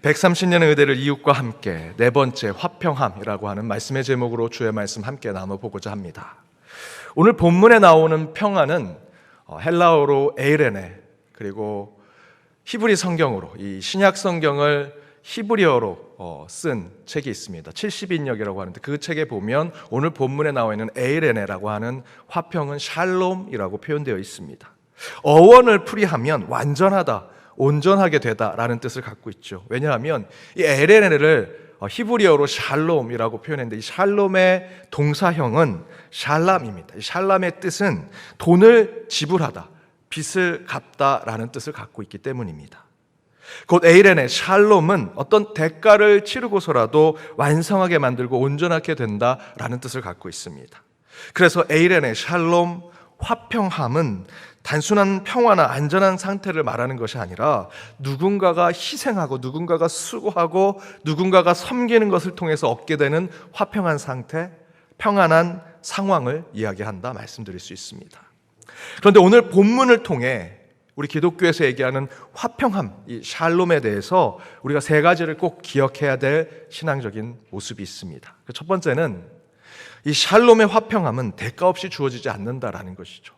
130년의 의대를 이웃과 함께 네 번째 화평함이라고 하는 말씀의 제목으로 주의 말씀 함께 나눠보고자 합니다. 오늘 본문에 나오는 평화는 헬라어로 에이레네, 그리고 히브리 성경으로, 이 신약 성경을 히브리어로 쓴 책이 있습니다. 70인역이라고 하는데 그 책에 보면 오늘 본문에 나와 있는 에이레네라고 하는 화평은 샬롬이라고 표현되어 있습니다. 어원을 풀이하면 완전하다, 온전하게 되다라는 뜻을 갖고 있죠. 왜냐하면 이 에레네를 히브리어로 샬롬이라고 표현했는데 이 샬롬의 동사형은 샬람입니다. 이 샬람의 뜻은 돈을 지불하다, 빚을 갚다라는 뜻을 갖고 있기 때문입니다. 곧 에이레네, 샬롬은 어떤 대가를 치르고서라도 완성하게 만들고 온전하게 된다라는 뜻을 갖고 있습니다. 그래서 에이레네, 샬롬, 화평함은 단순한 평화나 안전한 상태를 말하는 것이 아니라 누군가가 희생하고 누군가가 수고하고 누군가가 섬기는 것을 통해서 얻게 되는 화평한 상태, 평안한 상황을 이야기한다 말씀드릴 수 있습니다. 그런데 오늘 본문을 통해 우리 기독교에서 얘기하는 화평함, 이 샬롬에 대해서 우리가 세 가지를 꼭 기억해야 될 신앙적인 모습이 있습니다. 첫 번째는 이 샬롬의 화평함은 대가 없이 주어지지 않는다라는 것이죠.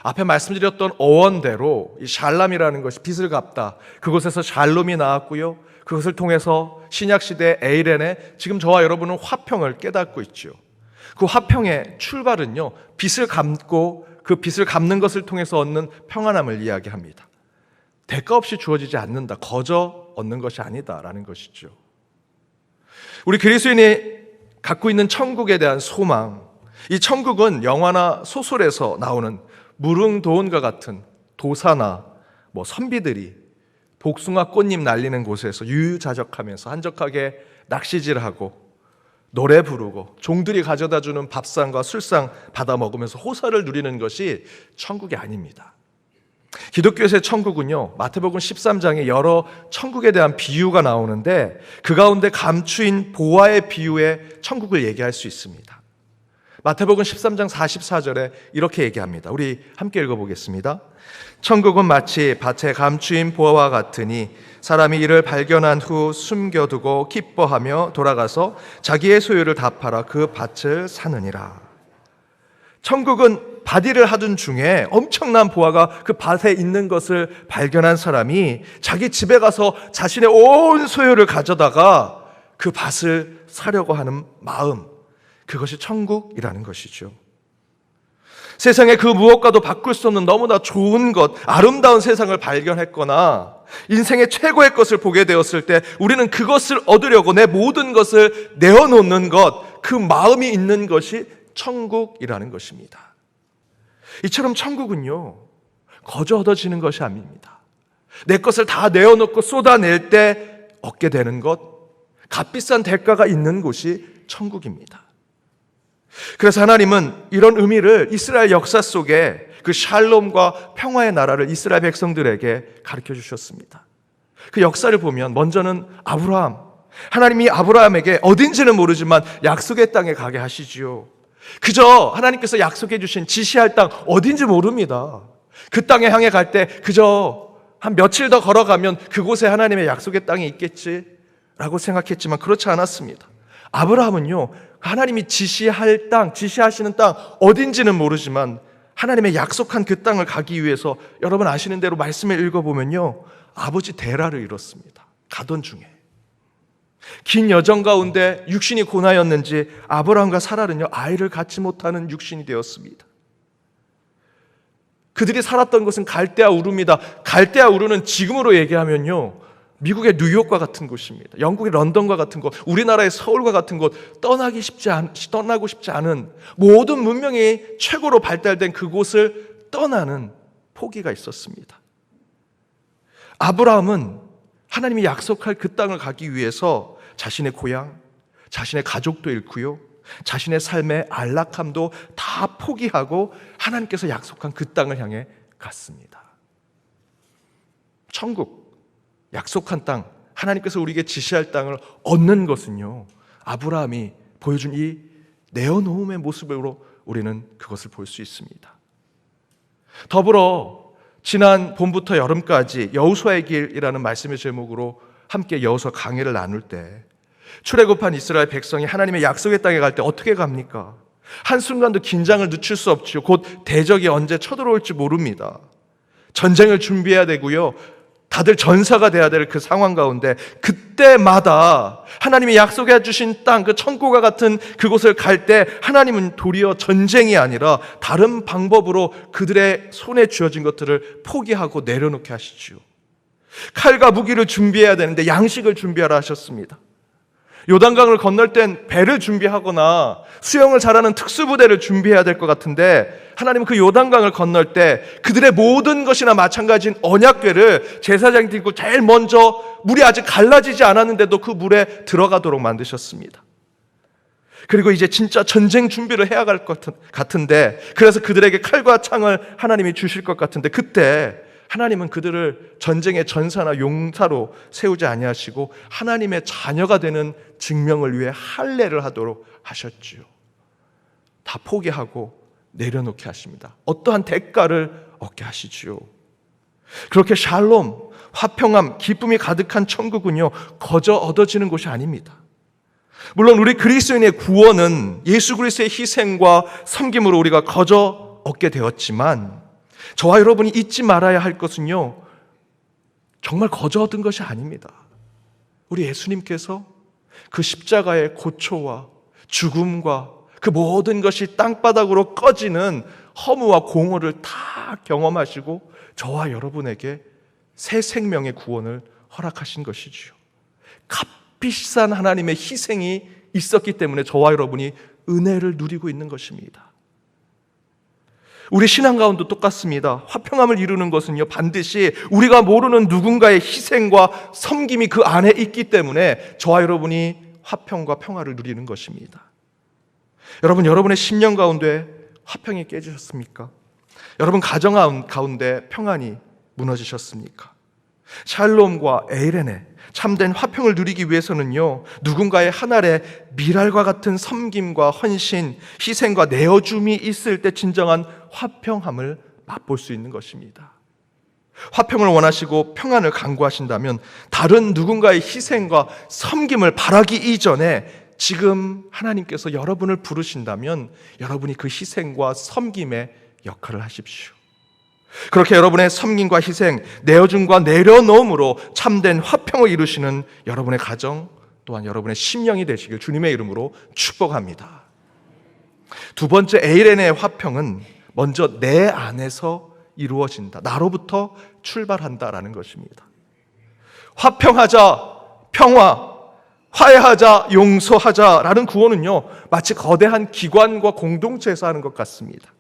앞에 말씀드렸던 어원대로 이 샬람이라는 것이 빚을 갚다, 그곳에서 샬롬이 나왔고요, 그것을 통해서 신약시대 에이레네, 지금 저와 여러분은 화평을 깨닫고 있죠. 그 화평의 출발은요, 빚을 갚고 그 빚을 갚는 것을 통해서 얻는 평안함을 이야기합니다. 대가 없이 주어지지 않는다, 거저 얻는 것이 아니다라는 것이죠. 우리 그리스도인이 갖고 있는 천국에 대한 소망, 이 천국은 영화나 소설에서 나오는 무릉도원과 같은 도사나 선비들이 복숭아 꽃잎 날리는 곳에서 유유자적하면서 한적하게 낚시질하고 노래 부르고 종들이 가져다주는 밥상과 술상 받아 먹으면서 호사를 누리는 것이 천국이 아닙니다. 기독교에서의 천국은요, 마태복음 13장에 여러 천국에 대한 비유가 나오는데 그 가운데 감추인 보화의 비유의 천국을 얘기할 수 있습니다. 마태복음 13장 44절에 이렇게 얘기합니다. 우리 함께 읽어보겠습니다. 천국은 마치 밭에 감추인 보화와 같으니 사람이 이를 발견한 후 숨겨두고 기뻐하며 돌아가서 자기의 소유를 다 팔아 그 밭을 사느니라. 천국은 밭일을 하던 중에 엄청난 보화가 그 밭에 있는 것을 발견한 사람이 자기 집에 가서 자신의 온 소유를 가져다가 그 밭을 사려고 하는 마음, 그것이 천국이라는 것이죠. 세상에 그 무엇과도 바꿀 수 없는 너무나 좋은 것, 아름다운 세상을 발견했거나 인생의 최고의 것을 보게 되었을 때 우리는 그것을 얻으려고 내 모든 것을 내어놓는 것, 그 마음이 있는 것이 천국이라는 것입니다. 이처럼 천국은요, 거저 얻어지는 것이 아닙니다. 내 것을 다 내어놓고 쏟아낼 때 얻게 되는 것, 값비싼 대가가 있는 곳이 천국입니다. 그래서 하나님은 이런 의미를 이스라엘 역사 속에 그 샬롬과 평화의 나라를 이스라엘 백성들에게 가르쳐 주셨습니다. 그 역사를 보면 먼저는 아브라함, 하나님이 아브라함에게 어딘지는 모르지만 약속의 땅에 가게 하시지요. 그저 하나님께서 약속해 주신 지시할 땅 어딘지 모릅니다. 그 땅에 향해 갈 때 그저 한 며칠 더 걸어가면 그곳에 하나님의 약속의 땅이 있겠지라고 생각했지만 그렇지 않았습니다. 아브라함은요, 하나님이 지시할 땅, 지시하시는 땅 어딘지는 모르지만 하나님의 약속한 그 땅을 가기 위해서 여러분 아시는 대로 말씀을 읽어보면요, 아버지 데라를 잃었습니다. 가던 중에 긴 여정 가운데 육신이 고나였는지 아브라함과 사라는요, 아이를 갖지 못하는 육신이 되었습니다. 그들이 살았던 곳은 갈대아 우르입니다. 갈대아 우르는 지금으로 얘기하면요, 미국의 뉴욕과 같은 곳입니다. 영국의 런던과 같은 곳, 우리나라의 서울과 같은 곳, 떠나고 싶지 않은 모든 문명이 최고로 발달된 그곳을 떠나는 포기가 있었습니다. 아브라함은 하나님이 약속할 그 땅을 가기 위해서 자신의 고향, 자신의 가족도 잃고요, 자신의 삶의 안락함도 다 포기하고 하나님께서 약속한 그 땅을 향해 갔습니다. 천국, 약속한 땅, 하나님께서 우리에게 지시할 땅을 얻는 것은요, 아브라함이 보여준 이 내어놓음의 모습으로 우리는 그것을 볼 수 있습니다. 더불어 지난 봄부터 여름까지 여호수아의 길이라는 말씀의 제목으로 함께 여호수아 강해를 나눌 때 출애굽한 이스라엘 백성이 하나님의 약속의 땅에 갈 때 어떻게 갑니까? 한순간도 긴장을 늦출 수 없지요. 곧 대적이 언제 쳐들어올지 모릅니다. 전쟁을 준비해야 되고요. 다들 전사가 돼야 될 그 상황 가운데 그때마다 하나님이 약속해 주신 땅, 그 천국과 같은 그곳을 갈 때 하나님은 도리어 전쟁이 아니라 다른 방법으로 그들의 손에 쥐어진 것들을 포기하고 내려놓게 하시지요. 칼과 무기를 준비해야 되는데 양식을 준비하라 하셨습니다. 요단강을 건널 땐 배를 준비하거나 수영을 잘하는 특수부대를 준비해야 될 것 같은데 하나님은 그 요단강을 건널 때 그들의 모든 것이나 마찬가지인 언약궤를 제사장이 들고 제일 먼저 물이 아직 갈라지지 않았는데도 그 물에 들어가도록 만드셨습니다. 그리고 이제 진짜 전쟁 준비를 해야 할 것 같은데 그래서 그들에게 칼과 창을 하나님이 주실 것 같은데 그때 하나님은 그들을 전쟁의 전사나 용사로 세우지 아니하시고 하나님의 자녀가 되는 증명을 위해 할례를 하도록 하셨지요. 다 포기하고 내려놓게 하십니다. 어떠한 대가를 얻게 하시지요. 그렇게 샬롬, 화평함, 기쁨이 가득한 천국은요 거저 얻어지는 곳이 아닙니다. 물론 우리 그리스도인의 구원은 예수 그리스도의 희생과 섬김으로 우리가 거저 얻게 되었지만 저와 여러분이 잊지 말아야 할 것은요 정말 거저 얻은 것이 아닙니다. 우리 예수님께서 그 십자가의 고초와 죽음과 그 모든 것이 땅바닥으로 꺼지는 허무와 공허를 다 경험하시고 저와 여러분에게 새 생명의 구원을 허락하신 것이지요. 값비싼 하나님의 희생이 있었기 때문에 저와 여러분이 은혜를 누리고 있는 것입니다. 우리 신앙 가운데 똑같습니다. 화평함을 이루는 것은요 반드시 우리가 모르는 누군가의 희생과 섬김이 그 안에 있기 때문에 저와 여러분이 화평과 평화를 누리는 것입니다. 여러분, 여러분의 심령 가운데 화평이 깨지셨습니까? 여러분 가정 가운데 평안이 무너지셨습니까? 샬롬과 에이레네, 참된 화평을 누리기 위해서는요 누군가의 한 알의 밀알과 같은 섬김과 헌신, 희생과 내어줌이 있을 때 진정한 화평함을 맛볼 수 있는 것입니다. 화평을 원하시고 평안을 강구하신다면 다른 누군가의 희생과 섬김을 바라기 이전에 지금 하나님께서 여러분을 부르신다면 여러분이 그 희생과 섬김의 역할을 하십시오. 그렇게 여러분의 섬김과 희생, 내어줌과 내려놓음으로 참된 화평을 이루시는 여러분의 가정 또한 여러분의 심령이 되시길 주님의 이름으로 축복합니다. 두 번째 에이레네의 화평은 먼저 내 안에서 이루어진다. 나로부터 출발한다라는 것입니다. 화평하자, 평화, 화해하자, 용서하자라는 구호는요 마치 거대한 기관과 공동체에서 하는 것 같습니다.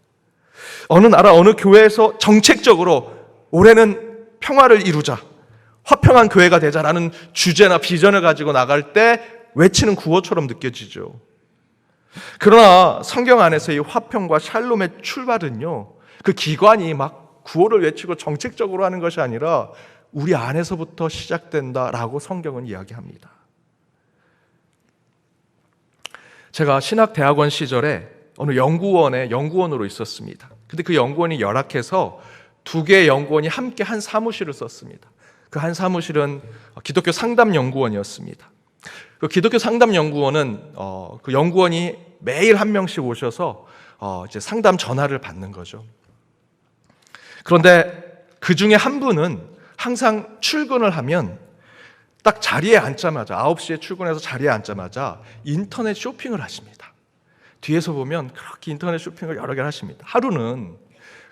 어느 나라, 어느 교회에서 정책적으로 올해는 평화를 이루자, 화평한 교회가 되자라는 주제나 비전을 가지고 나갈 때 외치는 구호처럼 느껴지죠. 그러나 성경 안에서 이 화평과 샬롬의 출발은요 그 기관이 막 구호를 외치고 정책적으로 하는 것이 아니라 우리 안에서부터 시작된다라고 성경은 이야기합니다. 제가 신학대학원 시절에 어느 연구원에 연구원으로 있었습니다. 근데 그 연구원이 열악해서 두 개의 연구원이 함께 한 사무실을 썼습니다. 그 한 사무실은 기독교 상담연구원이었습니다. 그 기독교 상담연구원은 그 연구원이 매일 한 명씩 오셔서 이제 상담 전화를 받는 거죠. 그런데 그 중에 한 분은 항상 출근을 하면 딱 자리에 앉자마자 9시에 출근해서 자리에 앉자마자 인터넷 쇼핑을 하십니다. 뒤에서 보면 그렇게 인터넷 쇼핑을 여러 개를 하십니다. 하루는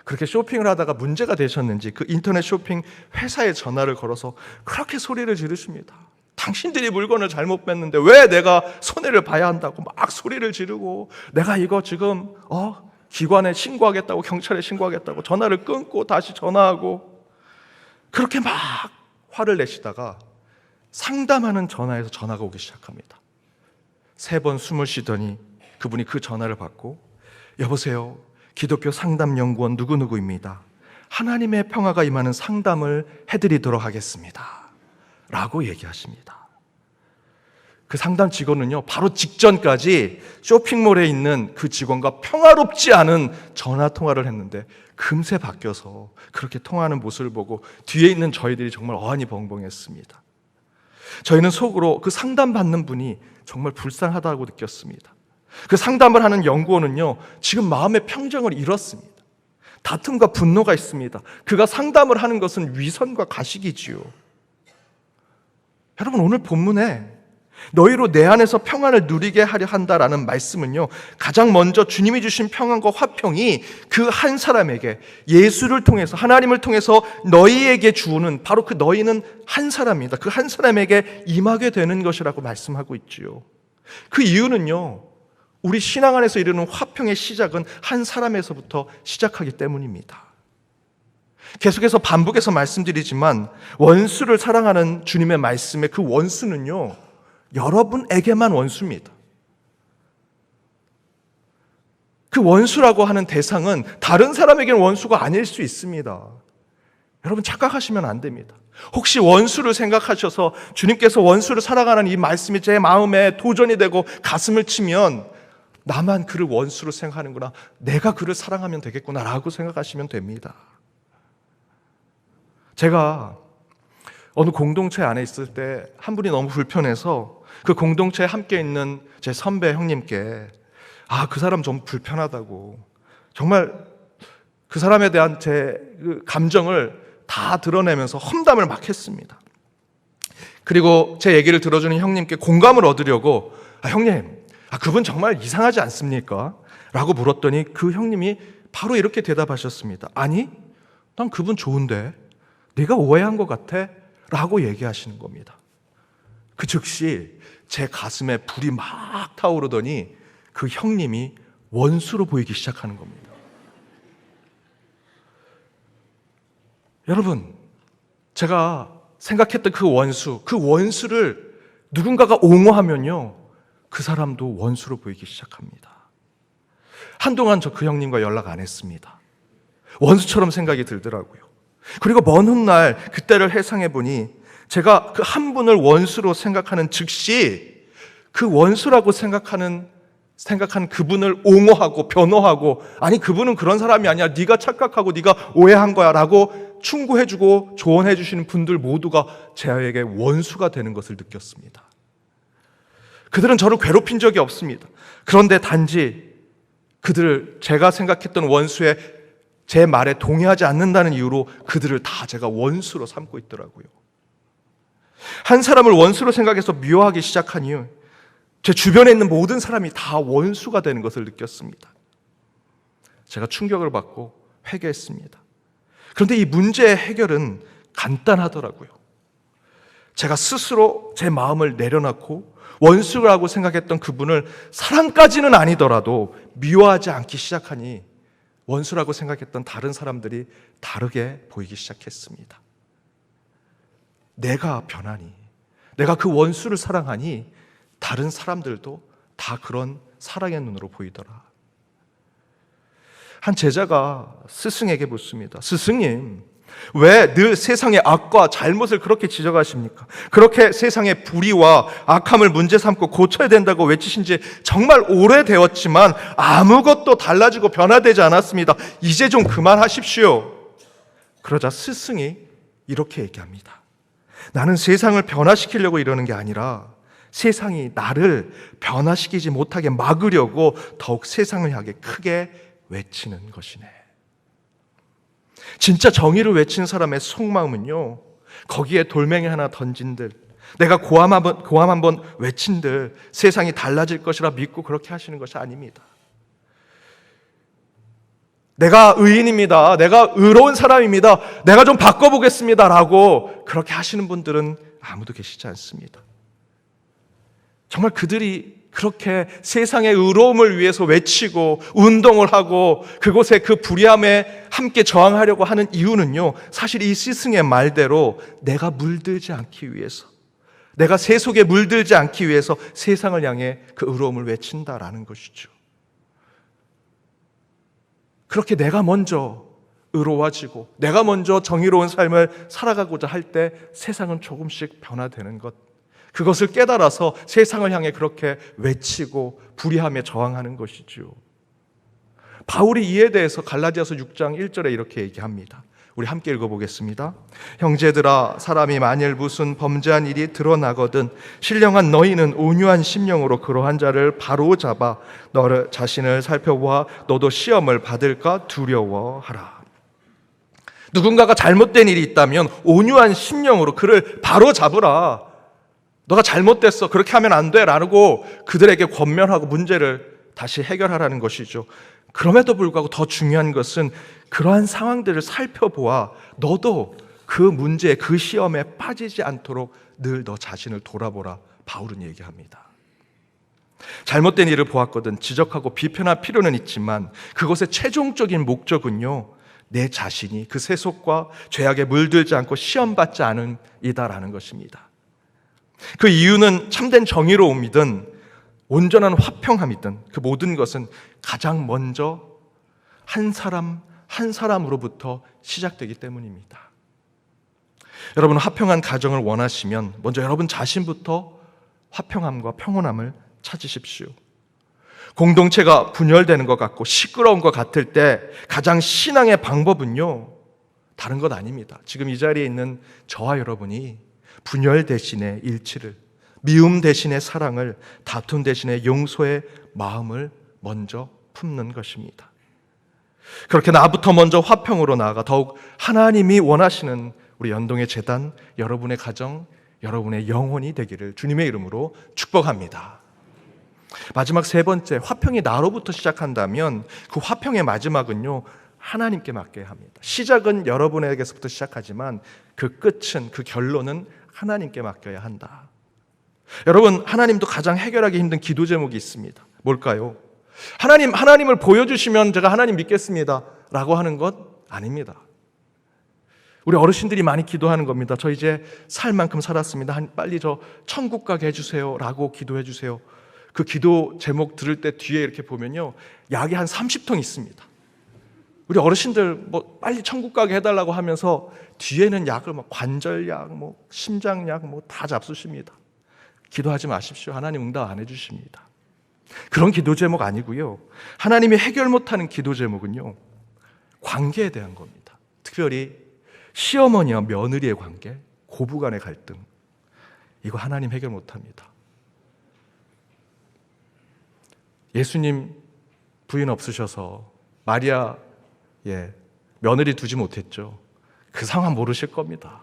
그렇게 쇼핑을 하다가 문제가 되셨는지 그 인터넷 쇼핑 회사에 전화를 걸어서 그렇게 소리를 지르십니다. 당신들이 물건을 잘못 뺐는데 왜 내가 손해를 봐야 한다고 막 소리를 지르고 내가 이거 지금 기관에 신고하겠다고, 경찰에 신고하겠다고 전화를 끊고 다시 전화하고 그렇게 막 화를 내시다가 상담하는 전화에서 전화가 오기 시작합니다. 3번 숨을 쉬더니 그분이 그 전화를 받고 여보세요, 기독교 상담연구원 누구누구입니다. 하나님의 평화가 임하는 상담을 해드리도록 하겠습니다 라고 얘기하십니다. 그 상담 직원은요 바로 직전까지 쇼핑몰에 있는 그 직원과 평화롭지 않은 전화통화를 했는데 금세 바뀌어서 그렇게 통화하는 모습을 보고 뒤에 있는 저희들이 정말 어안이 벙벙했습니다. 저희는 속으로 그 상담받는 분이 정말 불쌍하다고 느꼈습니다. 그 상담을 하는 연구원은요, 지금 마음의 평정을 잃었습니다. 다툼과 분노가 있습니다. 그가 상담을 하는 것은 위선과 가식이지요. 여러분, 오늘 본문에 너희로 내 안에서 평안을 누리게 하려 한다라는 말씀은요, 가장 먼저 주님이 주신 평안과 화평이 그 한 사람에게, 예수를 통해서, 하나님을 통해서 너희에게 주는, 바로 그 너희는 한 사람입니다. 그 한 사람에게 임하게 되는 것이라고 말씀하고 있지요. 그 이유는요, 우리 신앙 안에서 이루는 화평의 시작은 한 사람에서부터 시작하기 때문입니다. 계속해서 반복해서 말씀드리지만, 원수를 사랑하는 주님의 말씀의 그 원수는요, 여러분에게만 원수입니다. 그 원수라고 하는 대상은 다른 사람에게는 원수가 아닐 수 있습니다. 여러분, 착각하시면 안 됩니다. 혹시 원수를 생각하셔서 주님께서 원수를 사랑하는 이 말씀이 제 마음에 도전이 되고 가슴을 치면, 나만 그를 원수로 생각하는구나, 내가 그를 사랑하면 되겠구나 라고 생각하시면 됩니다. 제가 어느 공동체 안에 있을 때 한 분이 너무 불편해서 그 공동체에 함께 있는 제 선배 형님께 그 사람 좀 불편하다고, 정말 그 사람에 대한 제 감정을 다 드러내면서 험담을 막 했습니다. 그리고 제 얘기를 들어주는 형님께 공감을 얻으려고, 형님, 그분 정말 이상하지 않습니까? 라고 물었더니 그 형님이 바로 이렇게 대답하셨습니다. 아니, 난 그분 좋은데 네가 오해한 것 같아 라고 얘기하시는 겁니다. 그 즉시 제 가슴에 불이 막 타오르더니 그 형님이 원수로 보이기 시작하는 겁니다. 여러분, 제가 생각했던 그 원수를 누군가가 옹호하면요, 그 사람도 원수로 보이기 시작합니다. 한동안 저 그 형님과 연락 안 했습니다. 원수처럼 생각이 들더라고요. 그리고 먼 훗날 그때를 회상해 보니 제가 그 한 분을 원수로 생각하는 즉시 그 원수라고 생각한 그분을 옹호하고 변호하고, 아니 그분은 그런 사람이 아니야, 네가 착각하고 네가 오해한 거야 라고 충고해주고 조언해 주시는 분들 모두가 제에게 원수가 되는 것을 느꼈습니다. 그들은 저를 괴롭힌 적이 없습니다. 그런데 단지 제가 생각했던 원수의 제 말에 동의하지 않는다는 이유로 그들을 다 제가 원수로 삼고 있더라고요. 한 사람을 원수로 생각해서 미워하기 시작한 이유, 제 주변에 있는 모든 사람이 다 원수가 되는 것을 느꼈습니다. 제가 충격을 받고 회개했습니다. 그런데 이 문제의 해결은 간단하더라고요. 제가 스스로 제 마음을 내려놓고 원수라고 생각했던 그분을 사랑까지는 아니더라도 미워하지 않기 시작하니 원수라고 생각했던 다른 사람들이 다르게 보이기 시작했습니다. 내가 변하니, 내가 그 원수를 사랑하니 다른 사람들도 다 그런 사랑의 눈으로 보이더라. 한 제자가 스승에게 묻습니다. 스승님, 왜 늘 세상의 악과 잘못을 그렇게 지적하십니까? 그렇게 세상의 불의와 악함을 문제 삼고 고쳐야 된다고 외치신 지 정말 오래되었지만 아무것도 달라지고 변화되지 않았습니다. 이제 좀 그만하십시오. 그러자 스승이 이렇게 얘기합니다. 나는 세상을 변화시키려고 이러는 게 아니라 세상이 나를 변화시키지 못하게 막으려고 더욱 세상을 향해 크게 외치는 것이네. 진짜 정의를 외치는 사람의 속마음은요, 거기에 돌멩이 하나 던진들, 내가 고함 한번 외친들 세상이 달라질 것이라 믿고 그렇게 하시는 것이 아닙니다. 내가 의인입니다, 내가 의로운 사람입니다, 내가 좀 바꿔보겠습니다 라고 그렇게 하시는 분들은 아무도 계시지 않습니다. 정말 그들이 그렇게 세상의 의로움을 위해서 외치고 운동을 하고 그곳에 그 불의함에 함께 저항하려고 하는 이유는요, 사실 이 스승의 말대로 내가 물들지 않기 위해서, 내가 세 속에 물들지 않기 위해서 세상을 향해 그 의로움을 외친다라는 것이죠. 그렇게 내가 먼저 의로워지고 내가 먼저 정의로운 삶을 살아가고자 할 때 세상은 조금씩 변화되는 것, 그것을 깨달아서 세상을 향해 그렇게 외치고 불의함에 저항하는 것이죠. 바울이 이에 대해서 갈라디아서 6장 1절에 이렇게 얘기합니다. 우리 함께 읽어보겠습니다. 형제들아, 사람이 만일 무슨 범죄한 일이 드러나거든 신령한 너희는 온유한 심령으로 그러한 자를 바로 잡아 너를 자신을 살펴보아 너도 시험을 받을까 두려워하라. 누군가가 잘못된 일이 있다면 온유한 심령으로 그를 바로 잡으라. 너가 잘못됐어, 그렇게 하면 안 돼 라고 그들에게 권면하고 문제를 다시 해결하라는 것이죠. 그럼에도 불구하고 더 중요한 것은 그러한 상황들을 살펴보아 너도 그 문제, 그 시험에 빠지지 않도록 늘 너 자신을 돌아보라, 바울은 얘기합니다. 잘못된 일을 보았거든 지적하고 비판할 필요는 있지만 그것의 최종적인 목적은요, 내 자신이 그 세속과 죄악에 물들지 않고 시험받지 않음이다라는 것입니다. 그 이유는 참된 정의로움이든 온전한 화평함이든 그 모든 것은 가장 먼저 한 사람 한 사람으로부터 시작되기 때문입니다. 여러분, 화평한 가정을 원하시면 먼저 여러분 자신부터 화평함과 평온함을 찾으십시오. 공동체가 분열되는 것 같고 시끄러운 것 같을 때 가장 신앙의 방법은요, 다른 것 아닙니다. 지금 이 자리에 있는 저와 여러분이 분열 대신에 일치를, 미움 대신에 사랑을, 다툼 대신에 용서의 마음을 먼저 품는 것입니다. 그렇게 나부터 먼저 화평으로 나아가 더욱 하나님이 원하시는 우리 연동의 재단, 여러분의 가정, 여러분의 영혼이 되기를 주님의 이름으로 축복합니다. 마지막 세 번째, 화평이 나로부터 시작한다면 그 화평의 마지막은요, 하나님께 맡겨야 합니다. 시작은 여러분에게서부터 시작하지만 그 끝은, 그 결론은 하나님께 맡겨야 한다. 여러분, 하나님도 가장 해결하기 힘든 기도 제목이 있습니다. 뭘까요? 하나님을 보여주시면 제가 하나님 믿겠습니다 라고 하는 것 아닙니다. 우리 어르신들이 많이 기도하는 겁니다. 저 이제 살 만큼 살았습니다. 빨리 저 천국 가게 해주세요 라고 기도해 주세요. 그 기도 제목 들을 때 뒤에 이렇게 보면요, 약이 한 30통 있습니다. 우리 어르신들 빨리 천국 가게 해달라고 하면서 뒤에는 약을 관절약, 심장약 다 잡수십니다. 기도하지 마십시오. 하나님 응답 안 해주십니다. 그런 기도 제목 아니고요, 하나님이 해결 못하는 기도 제목은요, 관계에 대한 겁니다. 특별히 시어머니와 며느리의 관계, 고부간의 갈등, 이거 하나님 해결 못합니다. 예수님 부인 없으셔서 마리아 며느리 두지 못했죠. 그 상황 모르실 겁니다.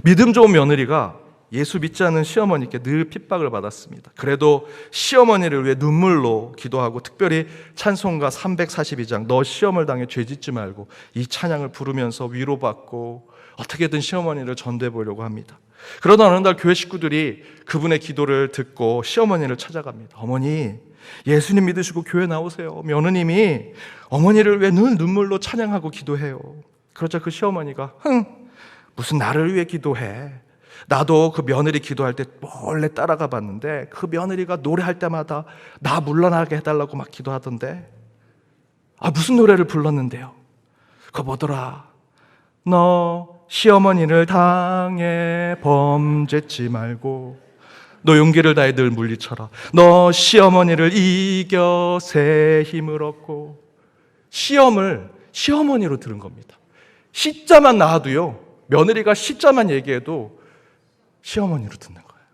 믿음 좋은 며느리가 예수 믿지 않는 시어머니께 늘 핍박을 받았습니다. 그래도 시어머니를 위해 눈물로 기도하고 특별히 찬송가 342장 너 시험을 당해 죄짓지 말고 이 찬양을 부르면서 위로받고 어떻게든 시어머니를 전도해 보려고 합니다. 그러다 어느 날 교회 식구들이 그분의 기도를 듣고 시어머니를 찾아갑니다. 어머니, 예수님 믿으시고 교회 나오세요. 며느님이 어머니를 위해 늘 눈물로 찬양하고 기도해요. 그러자 그 시어머니가 무슨 나를 위해 기도해. 나도 그 며느리 기도할 때 몰래 따라가 봤는데 그 며느리가 노래할 때마다 나 물러나게 해달라고 막 기도하던데, 무슨 노래를 불렀는데요? 그거 뭐더라? 너 시어머니를 당해 범죄치 말고 너 용기를 다해 늘 물리쳐라. 너 시어머니를 이겨 새 힘을 얻고. 시험을 시어머니로 들은 겁니다. 시자만 나와도요, 며느리가 시자만 얘기해도 시어머니로 듣는 거예요.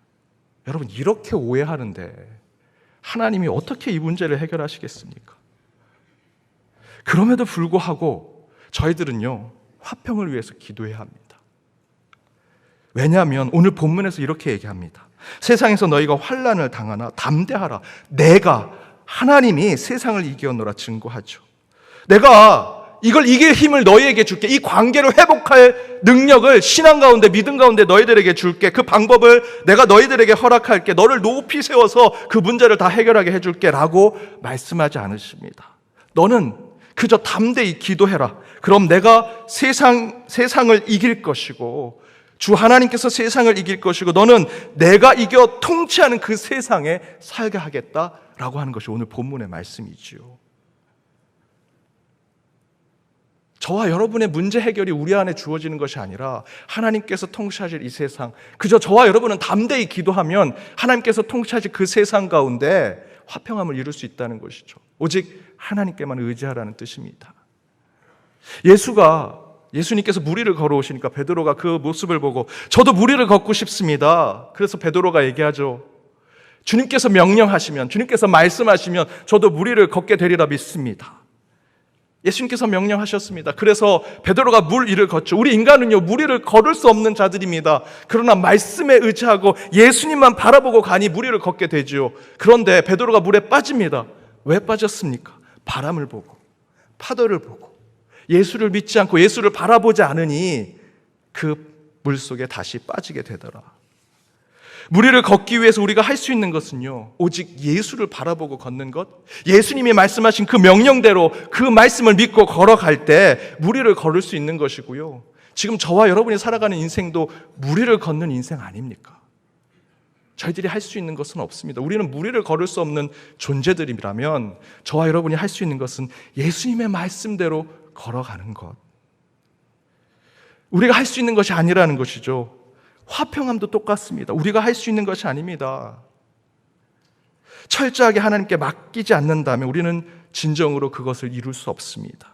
여러분, 이렇게 오해하는데 하나님이 어떻게 이 문제를 해결하시겠습니까? 그럼에도 불구하고 저희들은요, 화평을 위해서 기도해야 합니다. 왜냐하면 오늘 본문에서 이렇게 얘기합니다. 세상에서 너희가 환난을 당하나 담대하라. 내가 하나님이 세상을 이겨노라 증거하죠. 내가 이걸 이길 힘을 너희에게 줄게. 이 관계를 회복할 능력을 신앙 가운데, 믿음 가운데 너희들에게 줄게. 그 방법을 내가 너희들에게 허락할게. 너를 높이 세워서 그 문제를 다 해결하게 해줄게 라고 말씀하지 않으십니다. 너는 그저 담대히 기도해라. 그럼 내가 세상을 이길 것이고 주 하나님께서 세상을 이길 것이고 너는 내가 이겨 통치하는 그 세상에 살게 하겠다라고 하는 것이 오늘 본문의 말씀이지요. 저와 여러분의 문제 해결이 우리 안에 주어지는 것이 아니라 하나님께서 통치하실 이 세상, 그저 저와 여러분은 담대히 기도하면 하나님께서 통치하실 그 세상 가운데 화평함을 이룰 수 있다는 것이죠. 오직 하나님께만 의지하라는 뜻입니다. 예수님께서 무리를 걸어오시니까 베드로가 그 모습을 보고 저도 무리를 걷고 싶습니다. 그래서 베드로가 얘기하죠. 주님께서 명령하시면, 주님께서 말씀하시면 저도 무리를 걷게 되리라 믿습니다. 예수님께서 명령하셨습니다. 그래서 베드로가 물 위를 걷죠. 우리 인간은요, 무리를 걸을 수 없는 자들입니다. 그러나 말씀에 의지하고 예수님만 바라보고 가니 무리를 걷게 되죠. 그런데 베드로가 물에 빠집니다. 왜 빠졌습니까? 바람을 보고, 파도를 보고, 예수를 믿지 않고 예수를 바라보지 않으니 그 물속에 다시 빠지게 되더라. 무리를 걷기 위해서 우리가 할 수 있는 것은요, 오직 예수를 바라보고 걷는 것, 예수님이 말씀하신 그 명령대로 그 말씀을 믿고 걸어갈 때 무리를 걸을 수 있는 것이고요. 지금 저와 여러분이 살아가는 인생도 무리를 걷는 인생 아닙니까? 저희들이 할 수 있는 것은 없습니다. 우리는 무리를 걸을 수 없는 존재들이라면 저와 여러분이 할 수 있는 것은 예수님의 말씀대로 걸어가는 것. 우리가 할 수 있는 것이 아니라는 것이죠. 화평함도 똑같습니다. 우리가 할 수 있는 것이 아닙니다. 철저하게 하나님께 맡기지 않는다면 우리는 진정으로 그것을 이룰 수 없습니다.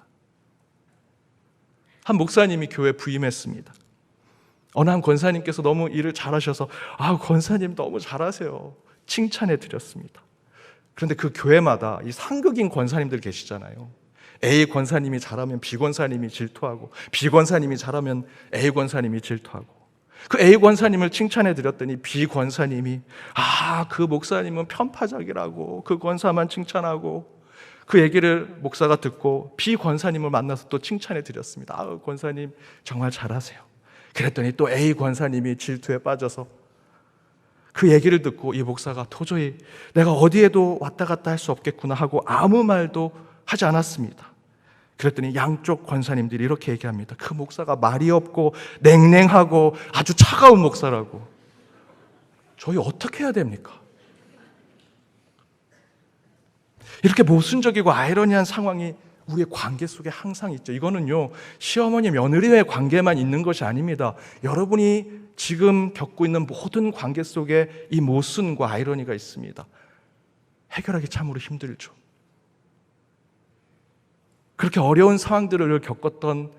한 목사님이 교회에 부임했습니다. 어느 한 권사님께서 너무 일을 잘하셔서 권사님 너무 잘하세요, 칭찬해 드렸습니다. 그런데 그 교회마다 이 상극인 권사님들 계시잖아요. A 권사님이 잘하면 B 권사님이 질투하고, B 권사님이 잘하면 A 권사님이 질투하고, 그 A 권사님을 칭찬해 드렸더니 B 권사님이 그 목사님은 편파적이라고 그 권사만 칭찬하고, 그 얘기를 목사가 듣고 B 권사님을 만나서 또 칭찬해 드렸습니다. 권사님 정말 잘하세요. 그랬더니 또 A 권사님이 질투에 빠져서 그 얘기를 듣고 이 목사가 도저히 내가 어디에도 왔다 갔다 할 수 없겠구나 하고 아무 말도 하지 않았습니다. 그랬더니 양쪽 권사님들이 이렇게 얘기합니다. 그 목사가 말이 없고 냉랭하고 아주 차가운 목사라고. 저희 어떻게 해야 됩니까? 이렇게 모순적이고 아이러니한 상황이 우리의 관계 속에 항상 있죠. 이거는요, 시어머니 며느리의 관계만 있는 것이 아닙니다. 여러분이 지금 겪고 있는 모든 관계 속에 이 모순과 아이러니가 있습니다. 해결하기 참으로 힘들죠. 그렇게 어려운 상황들을 겪었던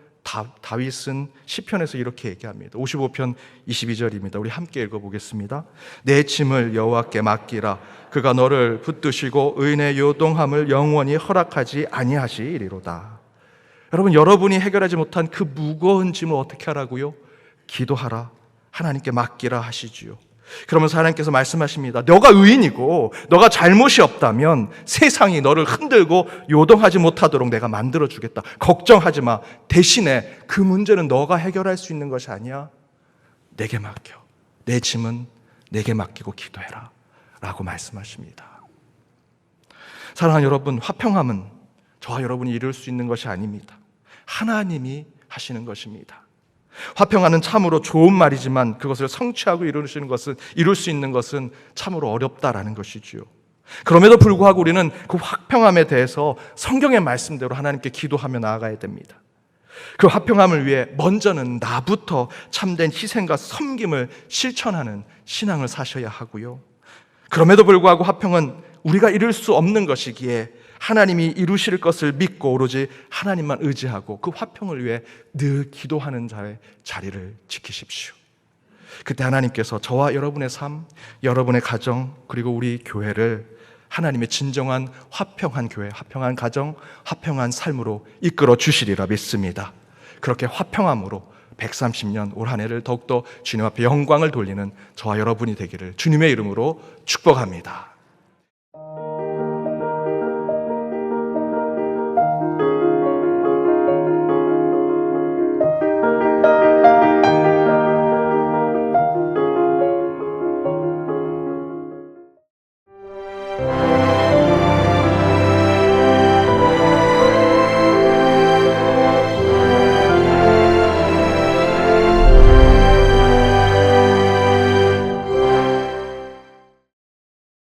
다윗은 시편에서 이렇게 얘기합니다. 55편 22절입니다. 우리 함께 읽어보겠습니다. 내 짐을 여호와께 맡기라. 그가 너를 붙드시고 의인의 요동함을 영원히 허락하지 아니하시리로다. 여러분, 여러분이 해결하지 못한 그 무거운 짐을 어떻게 하라고요? 기도하라. 하나님께 맡기라 하시지요. 그러면서 하나님께서 말씀하십니다. 너가 의인이고 너가 잘못이 없다면 세상이 너를 흔들고 요동하지 못하도록 내가 만들어주겠다. 걱정하지 마. 대신에 그 문제는 너가 해결할 수 있는 것이 아니야. 내게 맡겨. 내 짐은 내게 맡기고 기도해라 라고 말씀하십니다. 사랑하는 여러분, 화평함은 저와 여러분이 이룰 수 있는 것이 아닙니다. 하나님이 하시는 것입니다. 화평하는 참으로 좋은 말이지만 그것을 성취하고 이룰 수 있는 것은 참으로 어렵다라는 것이지요. 그럼에도 불구하고 우리는 그 화평함에 대해서 성경의 말씀대로 하나님께 기도하며 나아가야 됩니다. 그 화평함을 위해 먼저는 나부터 참된 희생과 섬김을 실천하는 신앙을 사셔야 하고요. 그럼에도 불구하고 화평은 우리가 이룰 수 없는 것이기에 하나님이 이루실 것을 믿고 오로지 하나님만 의지하고 그 화평을 위해 늘 기도하는 자의 자리를 지키십시오. 그때 하나님께서 저와 여러분의 삶, 여러분의 가정, 그리고 우리 교회를 하나님의 진정한 화평한 교회, 화평한 가정, 화평한 삶으로 이끌어 주시리라 믿습니다. 그렇게 화평함으로 130년 올 한 해를 더욱더 주님 앞에 영광을 돌리는 저와 여러분이 되기를 주님의 이름으로 축복합니다.